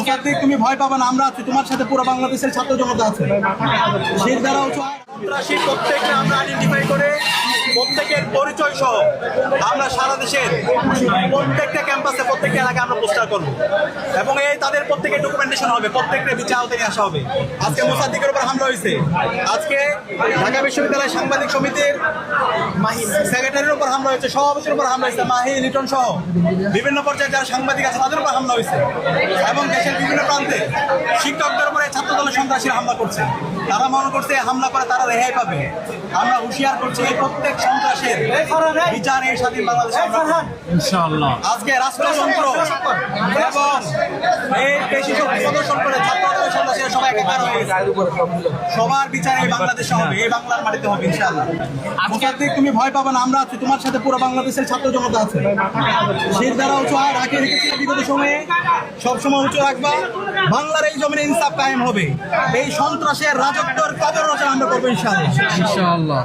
মুসাদ্দিক, তুমি ভয় পাবে না, আমরা আছি তোমার সাথে। পুরো বাংলাদেশের ছাত্র জনতা আছে। শীত দ্বারা সন্ত্রাসী প্রত্যেককে আমরা আইডেন্টিফাই করে প্রত্যেকের পরিচয় সহ আমরা সারা দেশের প্রত্যেকটা ক্যাম্পাসে প্রত্যেকটা এলাকায় আমরা পোস্টার করবো এবং এই তাদের প্রত্যেকের ডকুমেন্টেশন হবে, প্রত্যেকটা বিচার আওতায় নিয়ে আসা হবে। আজকে মুসাদ্দিকের উপর হামলা হয়েছে, আজকে ঢাকা বিশ্ববিদ্যালয় সাংবাদিক সমিতির সেক্রেটারির উপর হামলা হয়েছে, সভাপতির উপর হামলা হয়েছে, মাহি লিটন সহ বিভিন্ন পর্যায়ে যারা সাংবাদিক আছে তাদের উপর হামলা হয়েছে এবং দেশের বিভিন্ন প্রান্তে শিক্ষকদের উপরে ছাত্র দলের সন্ত্রাসীরা হামলা করছে। তারা মনে করছে হামলা করে তারা রেহাই পাবে। আমরা হুঁশিয়ার করছি এই প্রত্যেক সন্ত্রাসের বিচার এই স্বাধীন বাংলাদেশে ইনশাআল্লাহ। আজকে রাষ্ট্রযন্ত্র এবং এই পেশি শক্তি প্রদর্শন করে ছাত্র দলের সন্ত্রাসীরা সবাই একাকার হয়ে গেছে। সবার বিচার এই বাংলাদেশে হবে, এই বাংলার মাটিতে হবে ইনশাআল্লাহ। মুসাদ্দিক, তুমি ভয় পাবে না, আমরা আছি তোমার সাথে। পুরো বাংলাদেশের ছাত্র জনতা আছে। শীত দ্বারা উঁচু আর রাখে রেখেছি বিগত সময়ে, সবসময় উঁচু রাখবা। বাংলার এই জমিনে ইনসাফ কায়েম হবে। এই সন্ত্রাসের রাজত্বের কবর রচনা আমরা করবো ইনশাআল্লাহ।